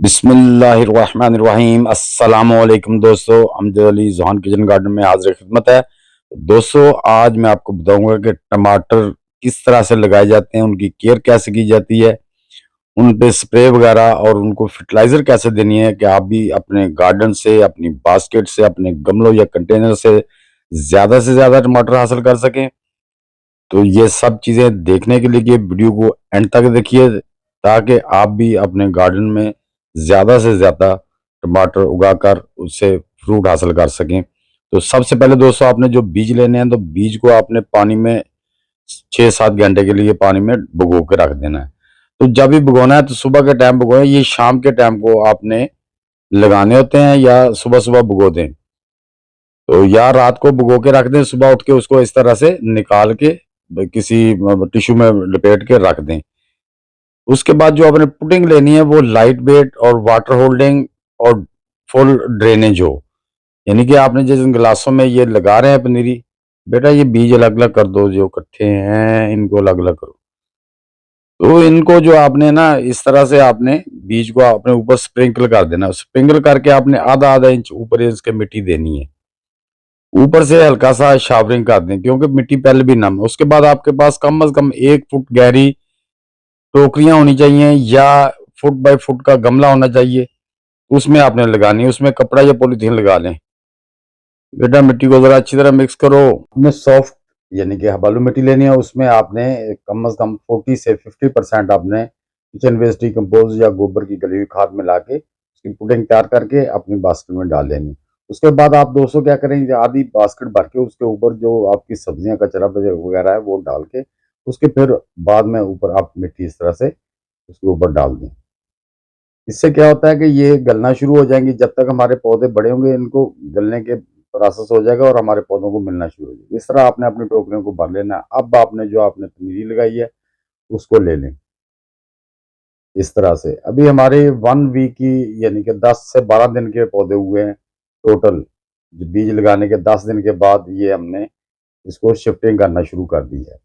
बिस्मिल्लाहिर्रहमानिर्रहीम। अस्सलामुअलैकुम दोस्तों, अमजद अली जहान किचन गार्डन में हाजिर खिदमत है। दोस्तों, आज मैं आपको बताऊंगा कि टमाटर किस तरह से लगाए जाते हैं, उनकी केयर कैसे की जाती है, उन पे स्प्रे वगैरह और उनको फर्टिलाइजर कैसे देनी है कि आप भी अपने गार्डन से, अपनी बास्केट से, अपने गमलों या कंटेनर से ज्यादा टमाटर हासिल कर सकें। तो ये सब चीजें देखने के लिए कि वीडियो को एंड तक देखिए, ताकि आप भी अपने गार्डन में ज्यादा से ज्यादा टमाटर उगाकर उससे फ्रूट हासिल कर सकें। तो सबसे पहले दोस्तों, आपने जो बीज लेने हैं तो बीज को आपने पानी में 6-7 घंटे के लिए पानी में भिगो के रख देना है। तो जब भी भिगोना है तो सुबह के टाइम भिगोएं, ये शाम के टाइम को आपने लगाने होते हैं या सुबह सुबह भिगो दें। तो या रात को भिगो के रख दें, सुबह उठ के उसको इस तरह से निकाल के किसी टिश्यू में लपेट के रख दें। उसके बाद जो आपने पुडिंग लेनी है वो लाइट वेट और वाटर होल्डिंग और फुल ड्रेनेज हो। यानी कि आपने जिस गिलासों में ये लगा रहे हैं पनीरी, बेटा ये बीज अलग अलग कर दो, जो इकट्ठे हैं इनको अलग अलग करो। तो इनको जो आपने ना इस तरह से आपने बीज को अपने ऊपर स्प्रिंकल कर देना। स्प्रिंकल करके आपने आधा आधा इंच ऊपर इसके मिट्टी देनी है। ऊपर से हल्का सा शावरिंग कर दें, क्योंकि मिट्टी पहले भी नम है। उसके बाद आपके पास कम से कम 1 फुट गहरी टोकरियां होनी चाहिए या फुट बाय फुट का गमला होना चाहिए। उसमें आपने लगानी है, उसमें कपड़ा या पॉलीथीन लगा लें। बेटा मिट्टी को जरा अच्छी तरह मिक्स करो। आपने सॉफ्ट यानी कि बालू मिट्टी लेनी है, उसमें आपने कम से कम 40 से 50% आपने किचन वेस्ट डिकम्पोज या गोबर की गली हुई खाद मिला के उसकी पुडिंग तैयार करके अपनी बास्केट में डाल देनी। उसके बाद आप दोस्तों क्या करेंगे, आधी बास्केट भर के उसके ऊपर जो आपकी सब्जियां कचरा वगैरह है वो डाल के उसके फिर बाद में ऊपर आप मिट्टी इस तरह से उसके ऊपर डाल दें। इससे क्या होता है कि ये गलना शुरू हो जाएंगी। जब तक हमारे पौधे बड़े होंगे इनको गलने के प्रोसेस हो जाएगा और हमारे पौधों को मिलना शुरू हो जाएगा। इस तरह आपने अपनी टोकरियों को भर लेना है। अब आपने जो आपने पनीरी लगाई है उसको ले लें इस तरह से। अभी हमारे 1 वीक की यानी कि 10 से 12 दिन के पौधे हुए हैं टोटल। बीज लगाने के 10 दिन के बाद ये हमने इसको शिफ्टिंग करना शुरू कर दी है।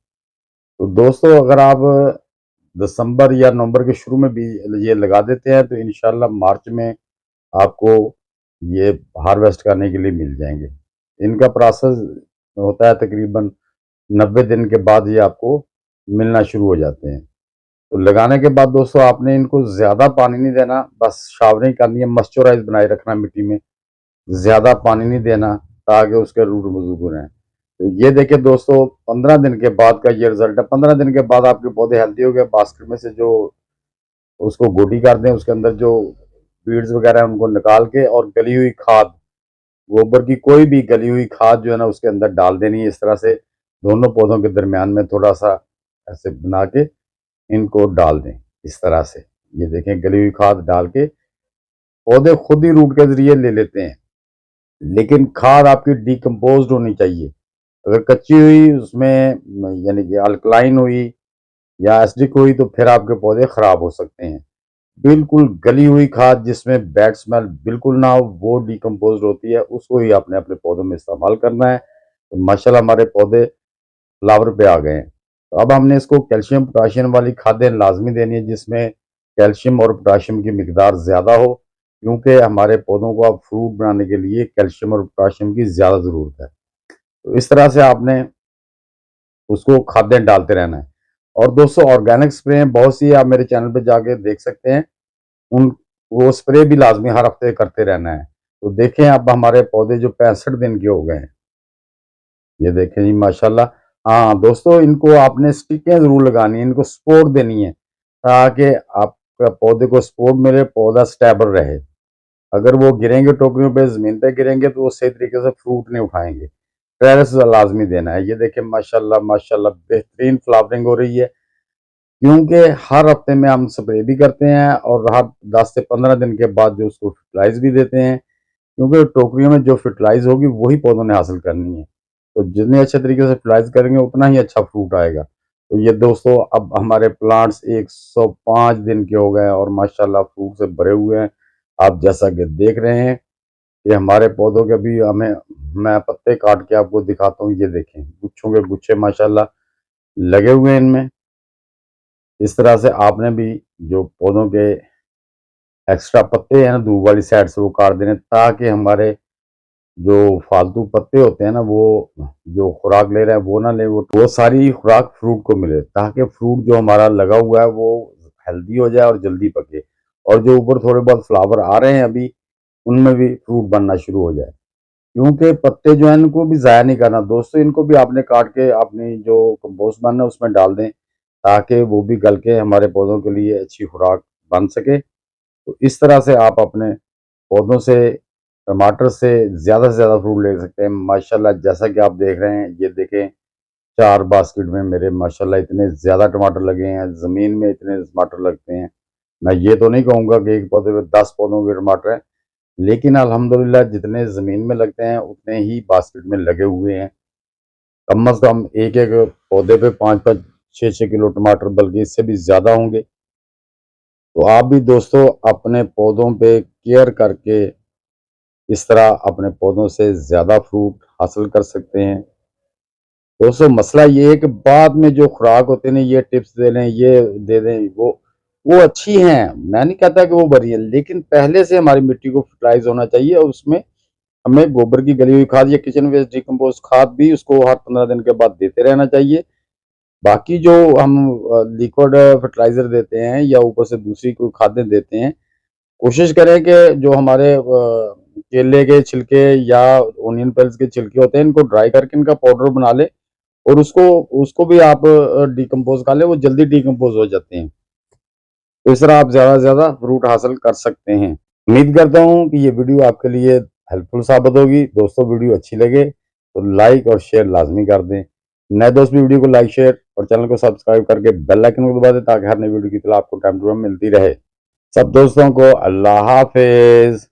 तो दोस्तों, अगर आप दिसंबर या नवंबर के शुरू में भी ये लगा देते हैं तो इंशाल्लाह मार्च में आपको ये हार्वेस्ट करने के लिए मिल जाएंगे। इनका प्रोसेस होता है तकरीबन 90 दिन के बाद ये आपको मिलना शुरू हो जाते हैं। तो लगाने के बाद दोस्तों आपने इनको ज़्यादा पानी नहीं देना, बस शावरिंग करनी है, मॉइस्चराइज बनाए रखना मिट्टी में, ज़्यादा पानी नहीं देना ताकि उसके रूट मजबूत रहें। तो ये देखिए दोस्तों, 15 दिन के बाद का ये रिजल्ट है। 15 दिन के बाद आपके पौधे हेल्दी हो गए। बास्केट में से जो उसको गोटी कर दें, उसके अंदर जो बीड्स वगैरह है उनको निकाल के और गली हुई खाद, गोबर की कोई भी गली हुई खाद जो है ना उसके अंदर डाल देनी है। इस तरह से दोनों पौधों के दरमियान में थोड़ा सा ऐसे बना के इनको डाल दें इस तरह से। ये देखें, गली हुई खाद डाल के पौधे खुद ही रूट के जरिए ले लेते हैं। लेकिन खाद आपकी डिकम्पोज्ड होनी चाहिए। अगर कच्ची हुई उसमें यानी कि अल्कलाइन हुई या एसिडिक हुई तो फिर आपके पौधे खराब हो सकते हैं। बिल्कुल गली हुई खाद जिसमें बैड स्मेल बिल्कुल ना हो, वो डिकम्पोज्ड होती है, उसको ही आपने अपने पौधों में इस्तेमाल करना है। तो माशाल्लाह हमारे पौधे फ्लावर पे आ गए हैं। तो अब हमने इसको कैल्शियम पोटाशियम वाली खादें लाजमी देनी है, जिसमें कैल्शियम और पोटाशियम की मिकदार ज़्यादा हो, क्योंकि हमारे पौधों को अब फ्रूट बनाने के लिए कैल्शियम और पोटाशियम की ज़्यादा ज़रूरत है। तो इस तरह से आपने उसको खादें डालते रहना है। और दोस्तों, ऑर्गेनिक स्प्रे बहुत सी है, आप मेरे चैनल पे जाके देख सकते हैं। उन वो स्प्रे भी लाजमी हर हफ्ते करते रहना है। तो देखें, अब हमारे पौधे जो 65 दिन के हो गए हैं, ये देखें जी माशाल्लाह। हाँ दोस्तों, इनको आपने स्टिकें जरूर लगानी है, इनको सपोर्ट देनी है ताकि आपका पौधे को सपोर्ट मिले, पौधा स्टेबल रहे। अगर वो गिरेंगे टोकरियों पे, जमीन पे गिरेंगे तो वो सही तरीके से फ्रूट नहीं उठाएंगे। ट्रेल्स लाजमी देना है। ये देखें माशाल्लाह माशाल्लाह बेहतरीन फ्लावरिंग हो रही है, क्योंकि हर हफ्ते में हम स्प्रे भी करते हैं और हर 10 से 15 दिन के बाद जो उसको फर्टिलाइज भी देते हैं, क्योंकि टोकरियों में जो फर्टिलाइज होगी वही पौधों ने हासिल करनी है। तो जितने अच्छे तरीके से फर्टिलाइज करेंगे उतना ही अच्छा फ्रूट आएगा। तो ये दोस्तों, अब हमारे प्लांट्स 105 दिन के हो गए हैं और माशाल्लाह फ्रूट से भरे हुए हैं। आप जैसा कि देख रहे हैं कि हमारे पौधों के भी हमें, मैं पत्ते काट के आपको दिखाता हूँ। ये देखें, गुच्छों के गुच्छे माशाल्लाह लगे हुए हैं इनमें। इस तरह से आपने भी जो पौधों के एक्स्ट्रा पत्ते हैं ना धूप वाली साइड से वो काट देने, ताकि हमारे जो फालतू पत्ते होते हैं ना, वो जो खुराक ले रहे हैं वो ना ले, वो सारी खुराक फ्रूट को मिले, ताकि फ्रूट जो हमारा लगा हुआ है वो हेल्दी हो जाए और जल्दी पके, और जो ऊपर थोड़े बहुत फ्लावर आ रहे हैं अभी, उनमें भी फ्रूट बनना शुरू हो जाए। क्योंकि पत्ते जो है इनको भी ज़ाया नहीं करना दोस्तों, इनको भी आपने काट के अपनी जो कंपोस्ट बनना है उसमें डाल दें, ताकि वो भी गल के हमारे पौधों के लिए अच्छी खुराक बन सके। तो इस तरह से आप अपने पौधों से, टमाटर से ज़्यादा फ्रूट ले सकते हैं। माशाल्लाह जैसा कि आप देख रहे हैं, ये देखें 4 बास्केट में मेरे माशाल्लाह इतने ज़्यादा टमाटर लगे हैं, ज़मीन में इतने टमाटर लगते हैं। मैं ये तो नहीं कहूँगा कि एक पौधे पे 10 पौधों के टमाटर हैं, लेकिन अल्हम्दुलिल्लाह जितने ज़मीन में लगते हैं उतने ही बास्केट में लगे हुए हैं। कम से कम एक-एक पौधे पे 5-5, 6-6 किलो टमाटर, बल्कि इससे भी ज़्यादा होंगे। तो आप भी दोस्तों अपने पौधों पे केयर करके इस तरह अपने पौधों से ज़्यादा फ्रूट हासिल कर सकते हैं। दोस्तों मसला ये है कि बाद में जो खुराक होते हैं ना, ये टिप्स दे लें, ये दे दें, वो अच्छी हैं, मैं नहीं कहता कि वो बुरी हैं, लेकिन पहले से हमारी मिट्टी को फर्टिलाइज़ होना चाहिए, और उसमें हमें गोबर की गली हुई खाद या किचन वेस्ट डिकम्पोज़ खाद भी उसको हर 15 दिन के बाद देते रहना चाहिए। बाकी जो हम लिक्विड फर्टिलाइज़र देते हैं या ऊपर से दूसरी कोई खादें देते हैं, कोशिश करें कि जो हमारे केले के छिलके या ओनियन पेल्स के छिलके होते हैं, इनको ड्राई करके इनका पाउडर बना लें, और उसको उसको भी आप डिकम्पोज़ कर लें, वो जल्दी डिकम्पोज़ हो जाते हैं। तो इस तरह आप ज़्यादा से ज़्यादा फ्रूट हासिल कर सकते हैं। उम्मीद करता हूँ कि ये वीडियो आपके लिए हेल्पफुल साबित होगी। दोस्तों वीडियो अच्छी लगे तो लाइक और शेयर लाज़मी कर दें। नए दोस्त भी वीडियो को लाइक, शेयर और चैनल को सब्सक्राइब करके बेल आइकन को दबा दें, ताकि हर नई वीडियो की इत्तला आपको टाइम टू टाइम मिलती रहे। सब दोस्तों को अल्लाह हाफ़िज़।